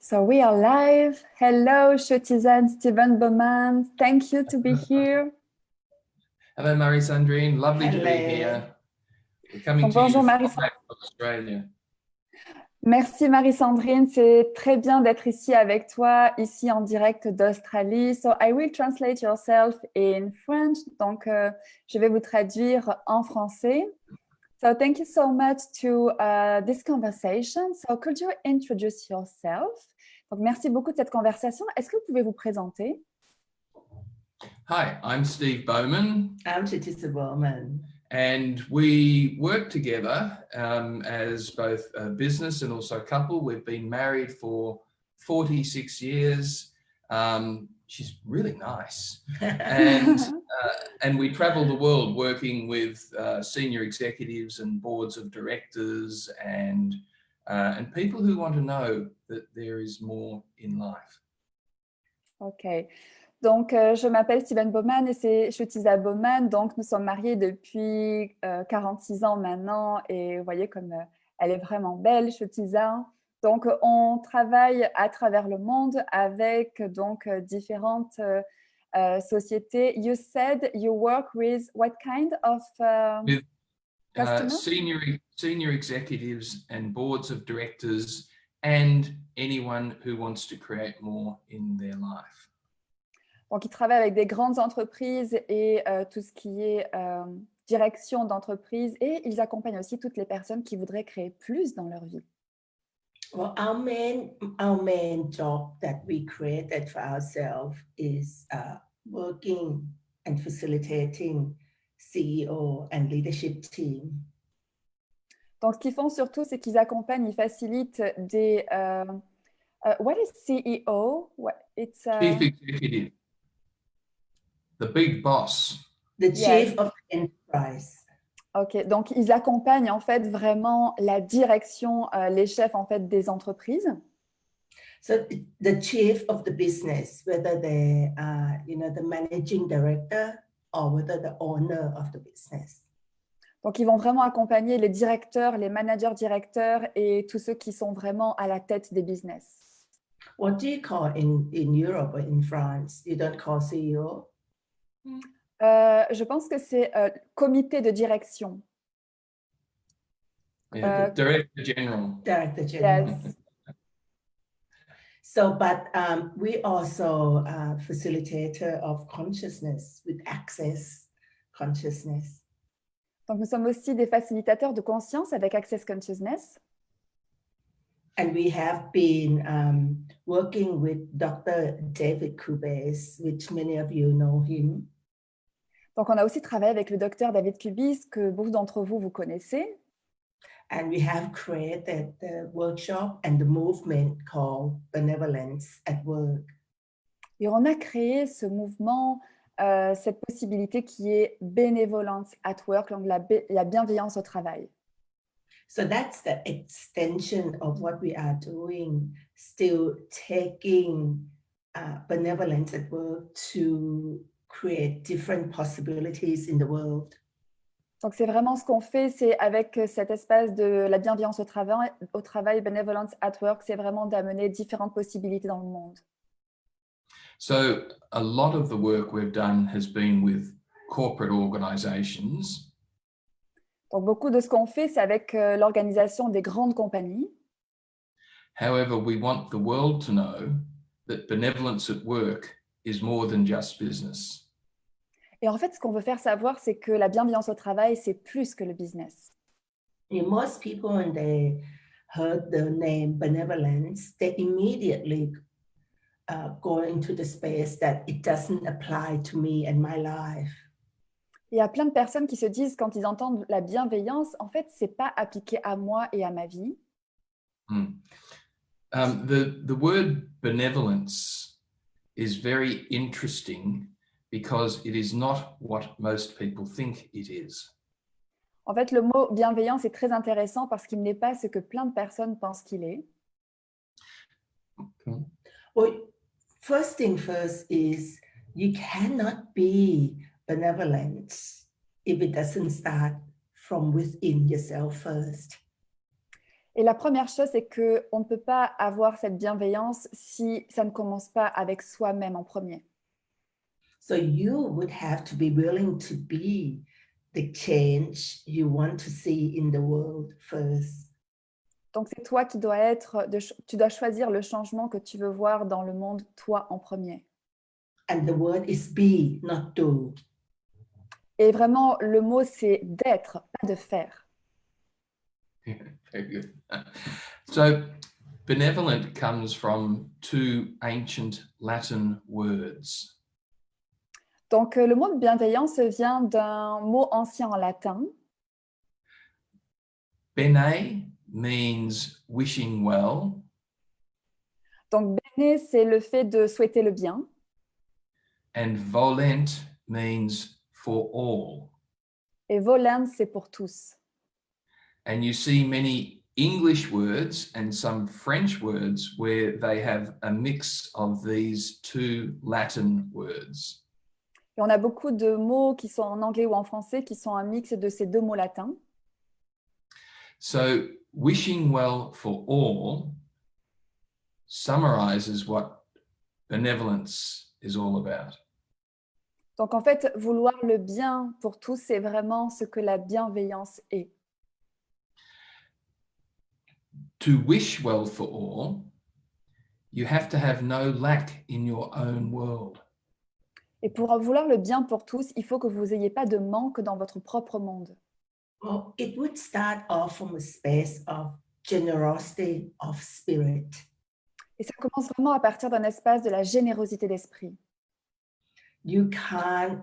So we are live. Hello, Shotizan, Stephen Bowman. Thank you to be here. Hello, Marie-Sandrine. Lovely to be here. We're coming to Bonjour, you Marie. from Australia. Merci, Marie-Sandrine. C'est très bien d'être ici avec toi, ici en direct d'Australie. So I will translate yourself in French. Donc, je vais vous traduire en français. So thank you so much to this conversation. So could you introduce yourself? Donc, merci beaucoup de cette conversation. Est-ce que vous pouvez vous présenter? Hi, I'm Steve Bowman. I'm Shotisa Bowman. And we work together as both a business and also a couple. We've been married for 46 years. She's really nice. And we travel the world working with senior executives and boards of directors and people who want to know that there is more in life. OK. Donc, je m'appelle Stephen Bowman et c'est Shotisa Bowman. Donc, nous sommes mariés depuis 46 ans maintenant et vous voyez comme elle est vraiment belle, Shotisa. Donc, on travaille à travers le monde avec donc différentes sociétés. You said you work with what kind of customers? Senior executives and boards of directors and anyone who wants to create more in their life. Donc, ils travaillent avec des grandes entreprises et tout ce qui est direction d'entreprise et ils accompagnent aussi toutes les personnes qui voudraient créer plus dans leur vie. Well, our main job that we created for ourselves is working and facilitating CEO and leadership team. Donc, ce qu'ils font surtout, c'est qu'ils accompagnent, ils facilitent des... what is CEO? It's Chief executive, the big boss. The chief of the enterprise. OK, donc ils accompagnent en fait vraiment la direction, les chefs en fait des entreprises. So the chief of the business, whether they are, the managing director or whether the owner of the business. Donc, ils vont vraiment accompagner les directeurs, les managers directeurs et tous ceux qui sont vraiment à la tête des business. What do you call in Europe or in France? You don't call CEO? Je pense que c'est comité de direction. Yeah, Director General. Director General. Yes. So, but we also facilitator of consciousness with Access Consciousness. Donc, nous sommes aussi des facilitateurs de conscience avec Access Consciousness. And we have been working with Dr. David Kubes, which many of you know him. Donc, on a aussi travaillé avec le docteur David Kubis, que beaucoup d'entre vous, vous connaissez. And we have created the workshop and the movement called Benevolence at Work. Et on a créé ce mouvement, cette possibilité qui est Benevolence at Work, donc la bienveillance au travail. So that's the extension of what we are doing, still taking benevolence at work to create different possibilities in the world. Donc, c'est vraiment ce qu'on fait, c'est avec cet espace de la bienveillance au travail, Benevolence at Work, c'est vraiment d'amener différentes possibilités dans le monde. So a lot of the work we've done has been with corporate organizations. Donc, beaucoup de ce qu'on fait, c'est avec l'organisation des grandes compagnies. However, we want the world to know that benevolence at work is more than just business. Et en fait, ce qu'on veut faire savoir, c'est que la bienveillance au travail, c'est plus que le business. Most people, when they heard the name benevolence, they immediately go into the space that it doesn't apply to me and my life. Il y a plein de personnes qui se disent, quand ils entendent la bienveillance, en fait, c'est pas appliqué à moi et à ma vie. The word benevolence is very interesting because it is not what most people think it is. En fait, le mot bienveillance est très intéressant parce qu'il n'est pas ce que plein de personnes pensent qu'il est. Okay. Well, first thing first is you cannot be benevolent if it doesn't start from within yourself first. Et la première chose, c'est qu'on ne peut pas avoir cette bienveillance si ça ne commence pas avec soi-même en premier. So you would have to be willing to be the change you want to see in the world first. Donc, c'est toi qui dois tu dois choisir le changement que tu veux voir dans le monde, toi en premier. And the word is be, not do. Et vraiment, le mot, c'est d'être, pas de faire. Yeah, very good. So, benevolent comes from two ancient Latin words. Donc, le mot bienveillance vient d'un mot ancien en latin. Bene means wishing well, Donc, bene, c'est le fait de souhaiter le bien. and volent means for all. Et volens, c'est pour tous. And you see many English words and some French words where they have a mix of these two Latin words. Et on a beaucoup de mots qui sont en anglais ou en français qui sont un mix de ces deux mots latins. So, wishing well for all summarizes what benevolence is all about. Donc, en fait, vouloir le bien pour tous, c'est vraiment ce que la bienveillance est. To wish well for all, you have to have no lack in your own world. Et pour vouloir le bien pour tous, il faut que vous n'ayez pas de manque dans votre propre monde. Well, it would start off from a space of generosity of spirit. Et ça commence vraiment à partir d'un espace de la générosité d'esprit. You can't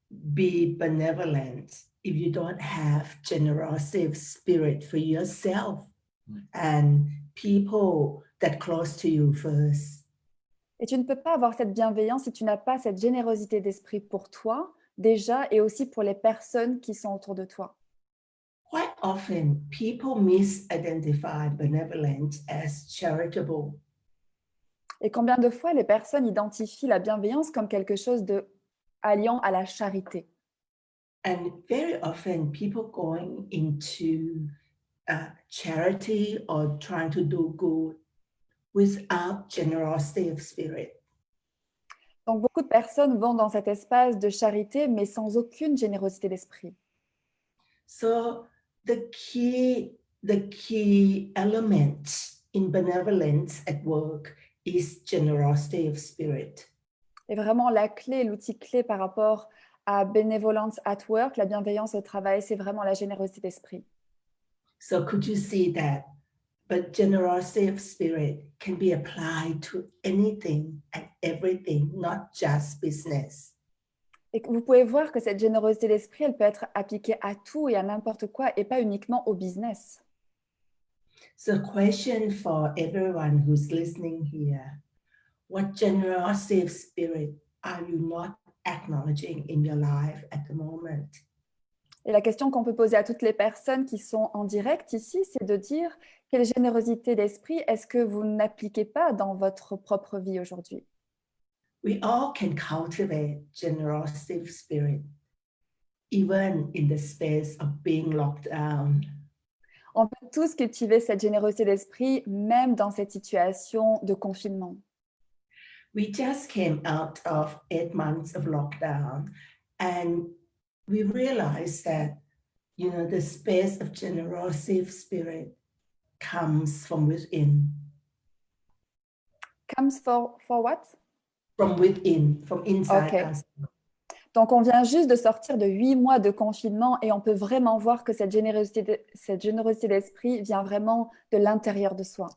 be benevolent if you don't have generosity of spirit for yourself and people that close to you first. Et tu ne peux pas avoir cette bienveillance si tu n'as pas cette générosité d'esprit pour toi, déjà, et aussi pour les personnes qui sont autour de toi. Quite often, people misidentify benevolence as charitable. Et combien de fois les personnes identifient la bienveillance comme quelque chose de alliant à la charité. And very often, people going into charity or trying to do good without generosity of spirit. Donc beaucoup de personnes vont dans cet espace de charité, mais sans aucune générosité d'esprit. So the key element in benevolence at work is generosity of spirit. Et vraiment, la clé, l'outil clé par rapport à Benevolence at Work, la bienveillance au travail, c'est vraiment la générosité d'esprit. So could you see that? But generosity of spirit can be applied to anything and everything, not just business. Et que vous pouvez voir que cette générosité d'esprit, elle peut être appliquée à tout et à n'importe quoi, et pas uniquement au business. So question for everyone who's listening here, what generosity of spirit are you not acknowledging in your life at the moment? Et la question qu'on peut poser à toutes les personnes qui sont en direct ici, c'est de dire quelle générosité d'esprit est-ce que vous n'appliquez pas dans votre propre vie aujourd'hui? We all can cultivate generosity of spirit, even in the space of being locked down. On peut tous cultiver cette générosité d'esprit, même dans cette situation de confinement. We just came out of 8 months of lockdown, and we realized that, the space of generosity of spirit comes from within. Comes for what? From within, from inside Okay. us. Donc, on vient juste de sortir de 8 mois de confinement et on peut vraiment voir que cette générosité d'esprit vient vraiment de l'intérieur de soi.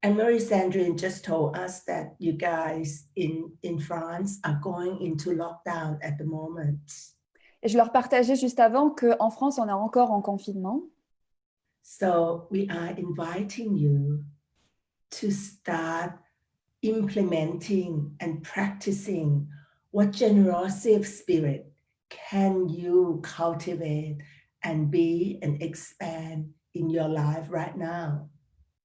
And Mary Sandrine just told us that you guys in France are going into lockdown at the moment. Et je leur partageais juste avant qu'en France, on est encore en confinement. So we are inviting you to start implementing and practicing what generosity of spirit can you cultivate and be and expand in your life right now.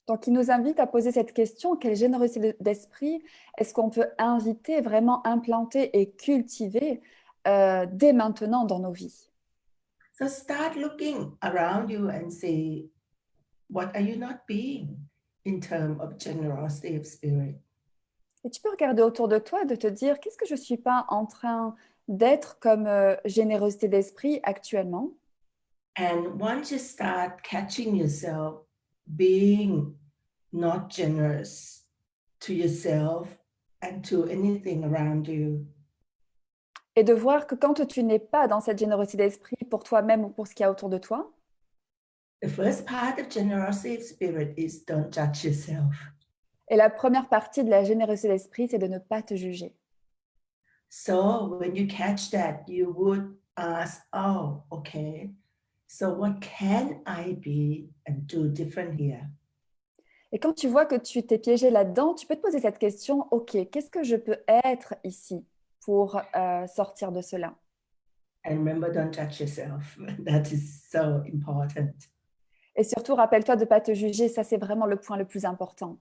Donc, il nous invite à poser cette question, quelle générosité d'esprit est-ce qu'on peut inviter, vraiment implanter et cultiver dès maintenant dans nos vies? So start looking around you and say, what are you not being in terms of generosity of spirit? Et tu peux regarder autour de toi, de te dire, qu'est-ce que je ne suis pas en train d'être comme générosité d'esprit actuellement? And once you start catching yourself being not generous to yourself and to anything around you, Et de voir que quand tu n'es pas dans cette générosité d'esprit pour toi-même ou pour ce qu'il y a autour de toi, the first part of generosity of spirit is don't judge yourself. et la première partie de la générosité d'esprit, c'est de ne pas te juger. So when you catch that, you would ask, oh, okay, so what can I be and do different here? Et quand tu vois que tu t'es piégé là-dedans, tu peux te poser cette question, OK, qu'est-ce que je peux être ici pour sortir de cela? And remember, don't judge yourself. That is so important. Et surtout, rappelle-toi de ne pas te juger, ça c'est vraiment le point le plus important.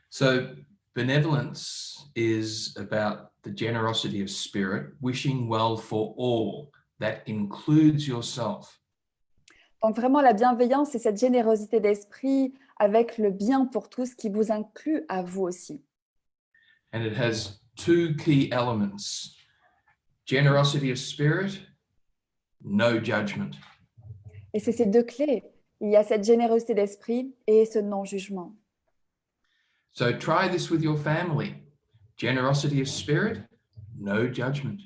So benevolence is about the generosity of spirit, wishing well for all. That includes yourself. Donc vraiment, la bienveillance, c'est cette générosité d'esprit avec le bien pour tous qui vous inclut à vous aussi. And it has two key elements: generosity of spirit, no judgment. Et c'est ces deux clés. Il y a cette générosité d'esprit et ce non-jugement. So try this with your family. Generosity of spirit, no judgment.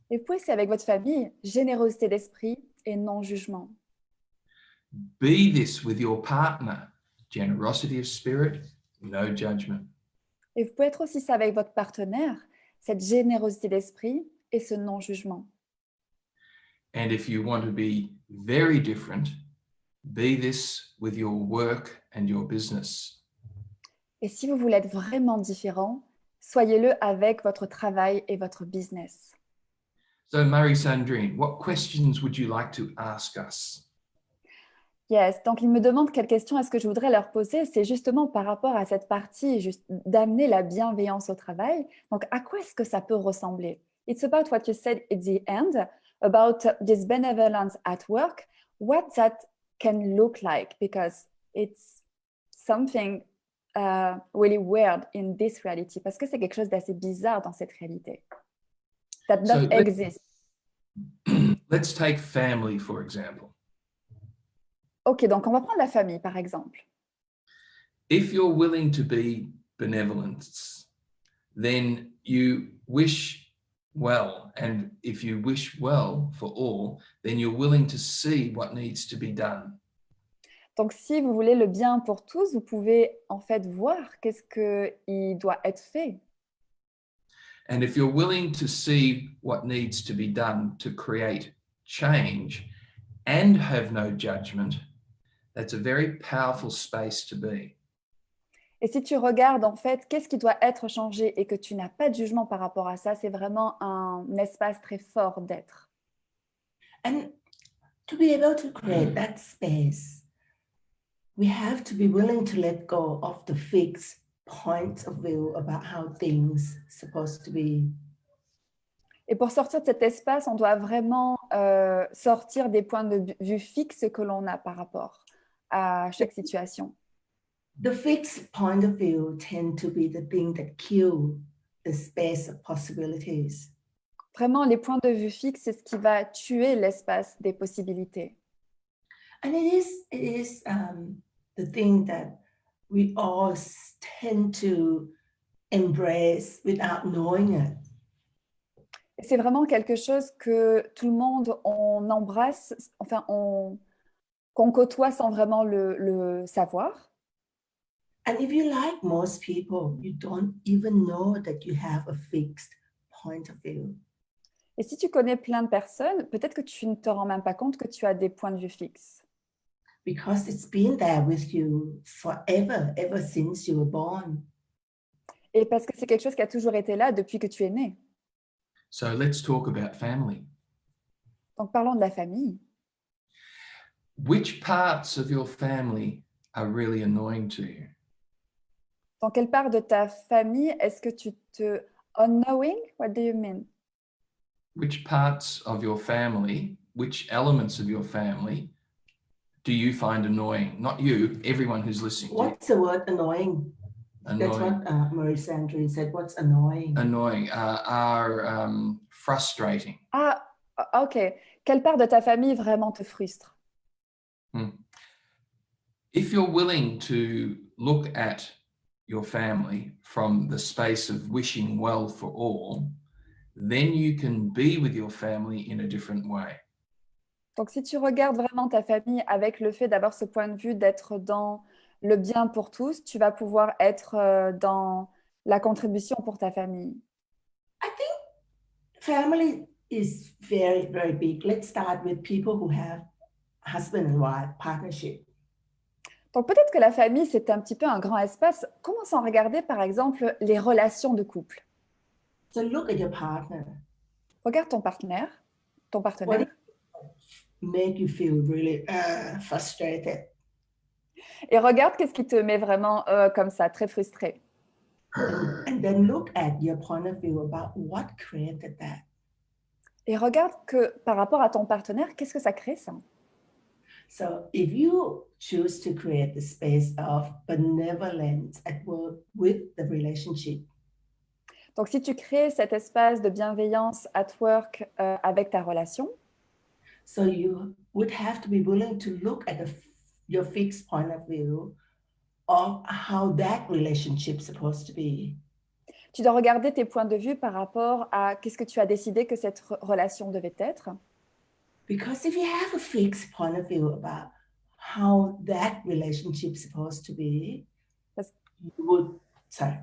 Et vous pouvez, c'est avec votre famille, générosité d'esprit et non-jugement. Be this with your partner. Generosity of spirit, no judgment. Et vous pouvez être aussi ça avec votre partenaire, cette générosité d'esprit et ce non-jugement. And if you want to be very different, be this with your work and your business. Et si vous voulez être vraiment différent, soyez-le avec votre travail et votre business. So Marie-Sandrine, what questions would you like to ask us? Yes, donc ils me demandent quelles questions est-ce que je voudrais leur poser. C'est justement par rapport à cette partie d'amener la bienveillance au travail. Donc, à quoi est-ce que ça peut ressembler? It's about what you said at the end, about this benevolence at work, what that can look like, because it's something really weird in this reality, parce que c'est quelque chose d'assez bizarre dans cette réalité. That So not exist. let's take family, for example. Ok, donc on va prendre la famille, par exemple. If you're willing to be benevolent, then you wish well. And if you wish well for all, then you're willing to see what needs to be done. Donc, si vous voulez le bien pour tous, vous pouvez en fait voir qu'est-ce qui doit être fait. And if you're willing to see what needs to be done to create change and have no judgment, that's a very powerful space to be. Et si tu regardes en fait qu'est-ce qui doit être changé et que tu n'as pas de jugement par rapport à ça, c'est vraiment un espace très fort d'être. And to be able to create that space, we have to be willing to let go of the fixed points of view about how things are supposed to be. Et pour sortir de cet espace, on doit vraiment sortir des points de vue fixes que l'on a par rapport à chaque situation. The fixed point of view tend to be the thing that kill the space of possibilities. Vraiment, les points de vue fixes, c'est ce qui va tuer l'espace des possibilités. And it is the thing that we all tend to embrace without knowing it. Et c'est vraiment quelque chose que tout le monde, on embrasse, enfin, qu'on côtoie sans vraiment le savoir. And if you like most people, you don't even know that you have a fixed point of view. Et si tu connais plein de personnes, peut-être que tu ne te rends même pas compte que tu as des points de vue fixes. Because it's been there with you forever, ever since you were born. Et parce que c'est quelque chose qui a toujours été là depuis que tu es né. So let's talk about family. Donc parlons de la famille. Which parts of your family are really annoying to you? Dans quelle part de ta famille est-ce que tu te... Unknowing? What do you mean? Which parts of your family, which elements of your family do you find annoying? Not you, everyone who's listening. What's the word annoying? That's Annoying, what Marie Sandrine said. What's annoying? annoying, are frustrating. Ah, ok. Quelle part de ta famille vraiment te frustre? If you're willing to look at your family from the space of wishing well for all, then you can be with your family in a different way. Donc, si tu regardes vraiment ta famille avec le fait d'avoir ce point de vue d'être dans le bien pour tous, tu vas pouvoir être dans la contribution pour ta famille. I think family is very, very big. Let's start with people who have husband and wife partnership. Donc, peut-être que la famille, c'est un petit peu un grand espace. Commençons à regarder, par exemple, les relations de couple. So look at your partner. Regarde ton partenaire. What make you feel really frustrated? Et regarde qu'est-ce qui te met vraiment comme ça, très frustré. And then look at your point of view about what created that. Et regarde que par rapport à ton partenaire, qu'est-ce que ça crée ça? So if you choose to create the space of benevolence at work with the relationship, Donc, si tu crées cet espace de bienveillance at work avec ta relation, so you would have to be willing to look at your fixed point of view of how that relationship's supposed to be. tu dois regarder tes points de vue par rapport à qu'est-ce que tu as décidé que cette relation devait être. Because if you have a fixed point of view about how that relationship's supposed to be, you would, sorry.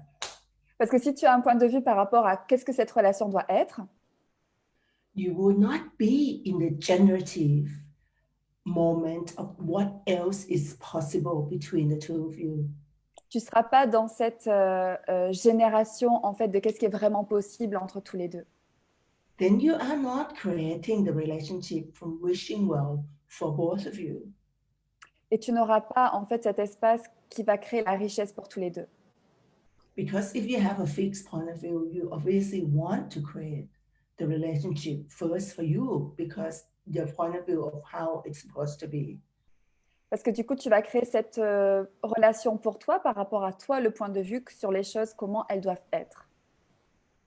Parce que si tu as un point de vue par rapport à qu'est-ce que cette relation doit être, you would not be in the generative moment of what else is possible between the two of you. tu ne seras pas dans cette génération en fait de qu'est-ce qui est vraiment possible entre tous les deux. Then you are not creating the relationship from wishing well for both of you. Et tu n'auras pas en fait cet espace qui va créer la richesse pour tous les deux. Because if you have a fixed point of view, you obviously want to create the relationship first for you because your point of view of how it's supposed to be. Parce que du coup, tu vas créer cette relation pour toi par rapport à toi, le point de vue sur les choses, comment elles doivent être.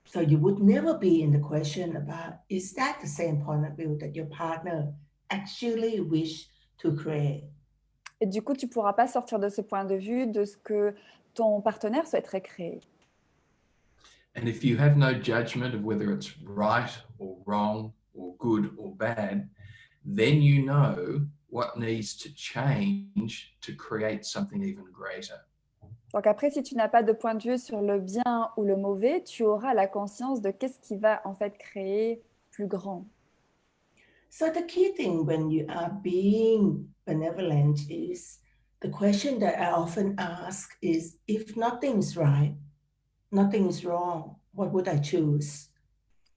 So you would never be in the question about, is that the same point of view that your partner actually wish to create? Et du coup, tu ne pourras pas sortir de ce point de vue de ce que ton partenaire souhaiterait créer. And if you have no judgment of whether it's right or wrong or good or bad, then you know what needs to change to create something even greater. Donc après, si tu n'as pas de point de vue sur le bien ou le mauvais, tu auras la conscience de qu'est-ce qui va en fait créer plus grand. So the key thing when you are being benevolent is the question that I often ask is, if nothing is right, nothing is wrong, what would I choose?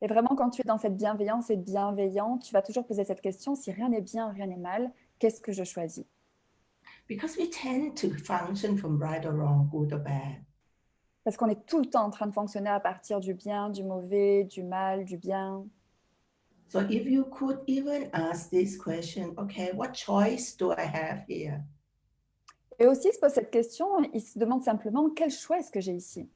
Et vraiment, quand tu es dans cette bienveillance et bienveillant, tu vas toujours poser cette question, si rien n'est bien, rien n'est mal, qu'est-ce que je choisis? Because we tend to function from right or wrong, good or bad. Parce qu'on est tout le temps en train de fonctionner à partir du bien, du mauvais, du mal, du bien. So if you could even ask this question, okay, what choice do I have here? Et aussi, se pose cette question, il se demande simplement, quel choix est-ce que j'ai ici?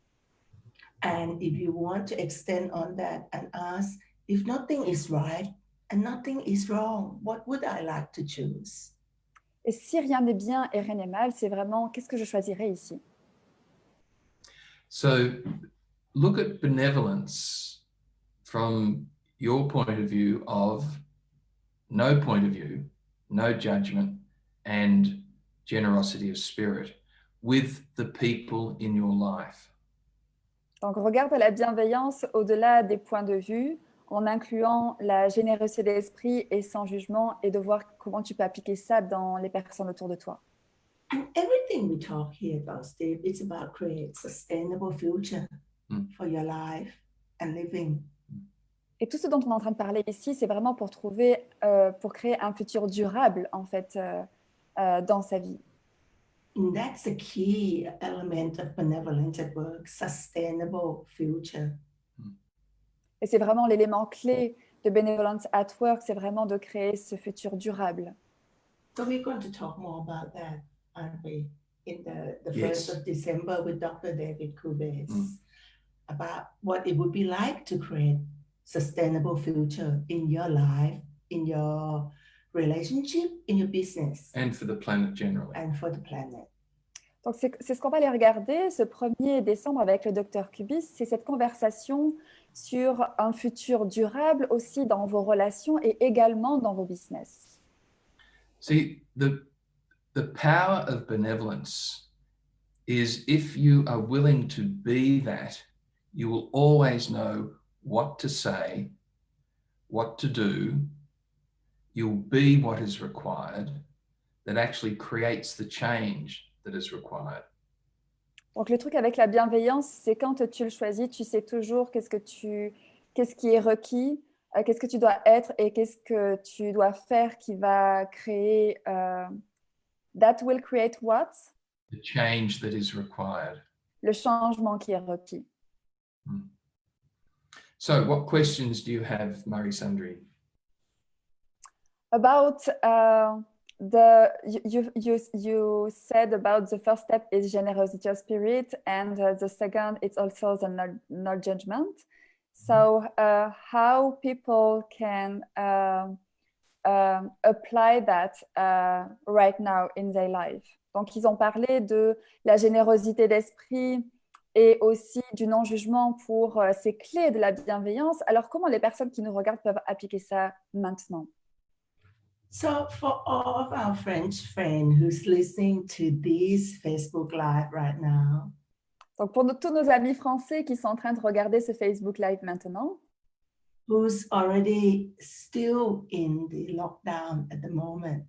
And if you want to extend on that and ask, if nothing is right and nothing is wrong, what would I like to choose? Et si rien n'est bien et rien n'est mal, c'est vraiment, qu'est-ce que je choisirais ici? So look at benevolence from your point of view of no point of view, no judgment, and generosity of spirit with the people in your life. Donc, regarde la bienveillance au-delà des points de vue, en incluant la générosité d'esprit et sans jugement, et de voir comment tu peux appliquer ça dans les personnes autour de toi. And everything we talk here about, Steve, it's about create sustainable future for your life and living. Et tout ce dont on est en train de parler ici, c'est vraiment pour pour créer un futur durable, en fait, dans sa vie. And that's the key element of benevolence at work, sustainable future. Et c'est vraiment l'élément clé de Benevolence at Work, c'est vraiment de créer ce futur durable. So we're going to talk more about that, aren't we? In the Yes. 1st of December with Dr. David Kubes, Mm. about what it would be like to create sustainable future in your life, in your relationship, in your business, And for the planet generally. and for the planet. Donc, c'est ce qu'on va aller regarder ce 1er décembre avec le Dr Kubis, c'est cette conversation sur un futur durable aussi dans vos relations et également dans vos business. See, the power of benevolence is if you are willing to be that, you will always know what to say, what to do. You'll be what is required. That actually creates the change that is required. Donc, le truc avec la bienveillance, c'est quand tu le choisis, tu sais toujours qu'est-ce qui est requis, qu'est-ce que tu dois être et qu'est-ce que tu dois faire qui va créer that will create what? The change that is required. Le changement qui est requis. So what questions do you have, Marie Sundry? About you said about the first step is generosity of spirit, and the second it's also the no judgment. So how people can apply that right now in their life. Donc ils ont parlé de la générosité d'esprit et aussi du non-jugement pour ces clés de la bienveillance. Alors comment les personnes qui nous regardent peuvent appliquer ça maintenant? So for all of our French friends who's listening to this Facebook Live right now, donc pour tous nos amis français qui sont en train de regarder ce Facebook Live maintenant, who's already still in the lockdown at the moment,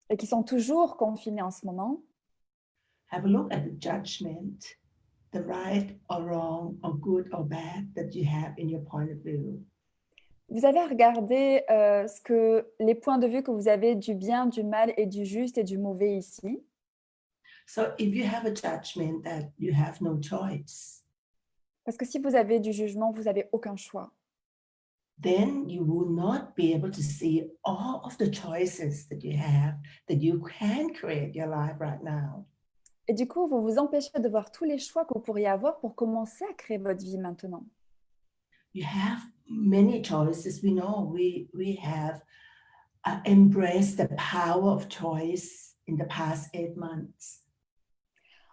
et qui sont toujours confinés en ce moment, have a look at the judgment, the right or wrong or good or bad that you have in your point of view. vous avez regardé les points de vue que vous avez du bien, du mal et du juste et du mauvais ici. So if you have a judgment that you have no choice, Parce que si vous avez du jugement, vous n'avez aucun choix. then you will not be able to see all of the choices that you can create your life right now. Et du coup, vous vous empêchez de voir tous les choix que vous pourriez avoir pour commencer à créer votre vie maintenant. You have many choices. We know we have embraced the power of choice in the past 8 months.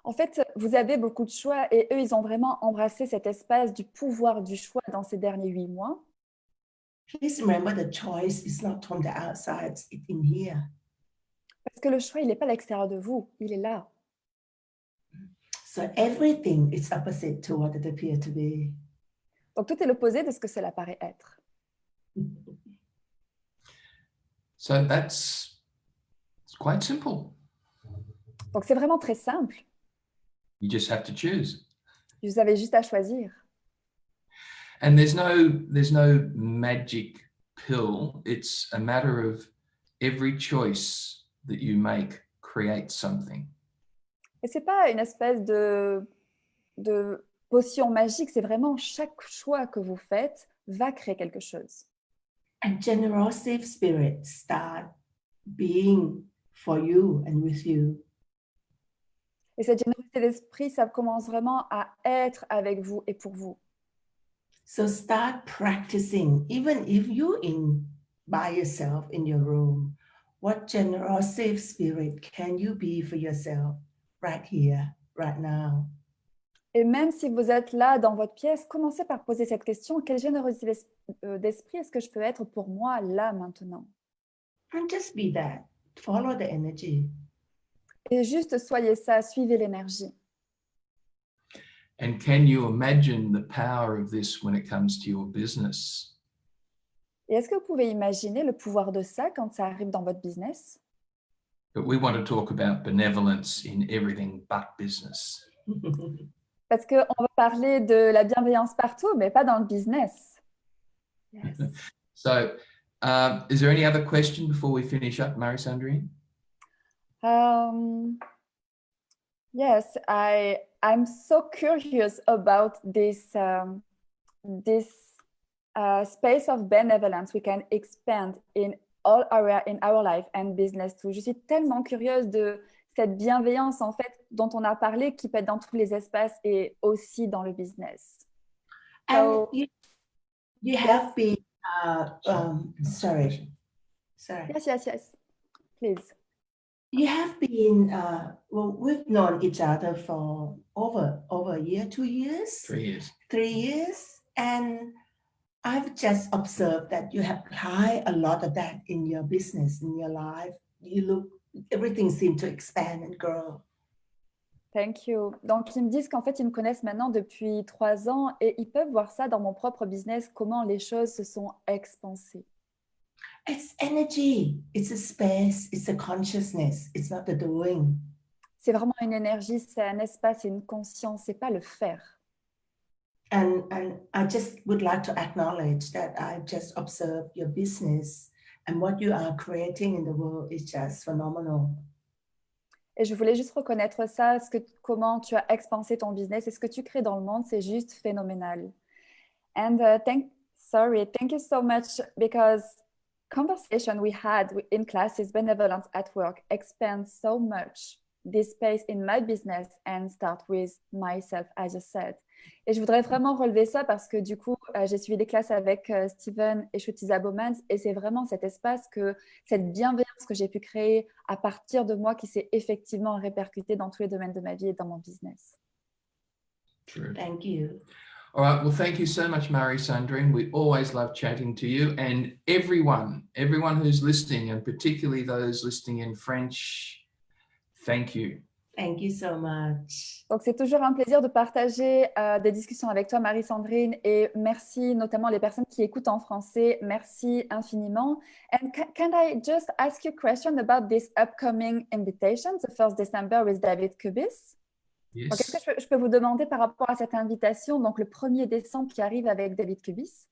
En fait, vous avez beaucoup de choix et eux, ils ont vraiment embrassé cet espace du pouvoir du choix dans ces derniers 8 mois. Please remember the choice is not from the outside, it's in here. Parce que le choix, il n'est pas à l'extérieur de vous, il est là. So everything is opposite to what it appears to be. Donc, tout est l'opposé de ce que cela paraît être. So it's quite simple. Donc, c'est vraiment très simple. You just have to choose. Vous avez juste à choisir. And there's no magic pill. It's a matter of every choice that you make creates something. Et ce n'est pas une espèce de potion magique, c'est vraiment chaque choix que vous faites va créer quelque chose. And generosity spirit start being for you and with you. Et cette générosité d'esprit, ça commence vraiment à être avec vous et pour vous. So start practicing, even if you're by yourself in your room, what generosity spirit can you be for yourself right here, right now? Et même si vous êtes là dans votre pièce, commencez par poser cette question. Quelle générosité d'esprit est-ce que je peux être pour moi là maintenant? And just be that. Follow the energy. Et juste soyez ça, suivez l'énergie. And can you imagine the power of this when it comes to your business? Et est-ce que vous pouvez imaginer le pouvoir de ça quand ça arrive dans votre business? But we want to talk about benevolence in everything but business. Parce qu'on va parler de la bienveillance partout, mais pas dans le business. Yes. So, is there any other question before we finish up, Marie Sundry? Yes, I'm so curious about this space of benevolence we can expand in all area in our life and business too. Je suis tellement curieuse de cette bienveillance en fait dont on a parlé qui peut être dans tous les espaces et aussi dans le business. And So, you have been, sorry. Yes, please. You have been, well, we've known each other for over a year, 2 years? 3 years. 3 years. And I've just observed that you apply a lot of that in your business, in your life. Everything seems to expand and grow. Thank you. Donc, ils me disent qu'en fait, ils me connaissent maintenant depuis 3 ans et ils peuvent voir ça dans mon propre business, comment les choses se sont expansées. It's energy, it's a space, it's a consciousness, it's not the doing. C'est vraiment une énergie, c'est un espace, c'est une conscience, c'est pas le faire. And I just would like to acknowledge that I've just observed your business and what you are creating in the world is just phenomenal. Et je voulais juste reconnaître ça, comment tu as expansé ton business et ce que tu crées dans le monde, c'est juste phénoménal. And thank you so much because conversation we had in classes, Benevolence at Work, expands so much this space in my business and start with myself, as you said. Et je voudrais vraiment relever ça parce que du coup, j'ai suivi des classes avec Steven et Shweta Bowman et c'est vraiment cet espace, cette bienveillance que j'ai pu créer à partir de moi qui s'est effectivement répercutée dans tous les domaines de ma vie et dans mon business. True. Thank you. All right. Well, thank you so much, Marie-Sandrine. We always love chatting to you, and everyone who's listening, and particularly those listening in French, thank you. Thank you so much. Donc, c'est toujours un plaisir de partager des discussions avec toi, Marie-Sandrine, et merci notamment les personnes qui écoutent en français. Merci infiniment. And can I just ask you a question about this upcoming invitation, the 1st December with David Kubis? Yes. Donc, est-ce que je peux vous demander par rapport à cette invitation, donc le 1er décembre qui arrive avec David Kubis?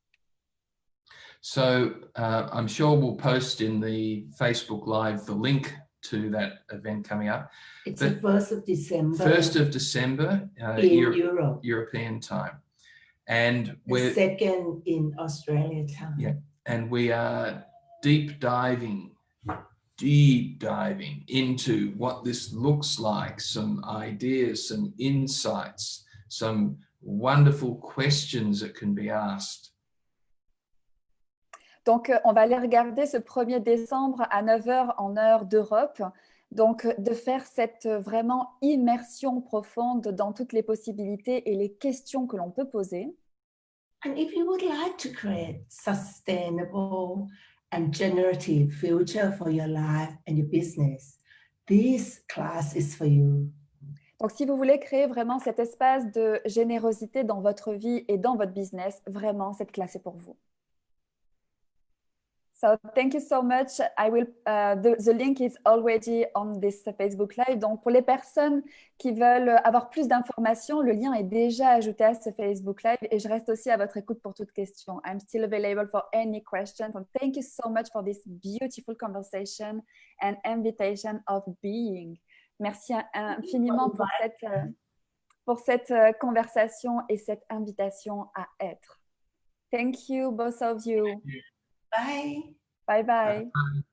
So I'm sure we'll post in the Facebook Live the link to that event coming up. It's the 1st of December. 1st of December in Europe. European time. And the 2nd in Australia time. Yeah, and we are deep diving into what this looks like, some ideas, some insights, some wonderful questions that can be asked. Donc, on va aller regarder ce 1er décembre à 9h en heure d'Europe. Donc, de faire cette vraiment immersion profonde dans toutes les possibilités et les questions que l'on peut poser. And if you would like to create sustainable and generative future for your life and your business, this class is for you. Donc, si vous voulez créer vraiment cet espace de générosité dans votre vie et dans votre business, vraiment, cette classe est pour vous. So thank you so much. I will. The link is already on this Facebook Live. Donc, pour les personnes qui veulent avoir plus d'informations, le lien est déjà ajouté à ce Facebook Live et je reste aussi à votre écoute pour toute question. I'm still available for any question. So thank you so much for this beautiful conversation and invitation of being. Merci infiniment pour cette conversation et cette invitation à être. Thank you, both of you. Bye. Bye bye. Bye.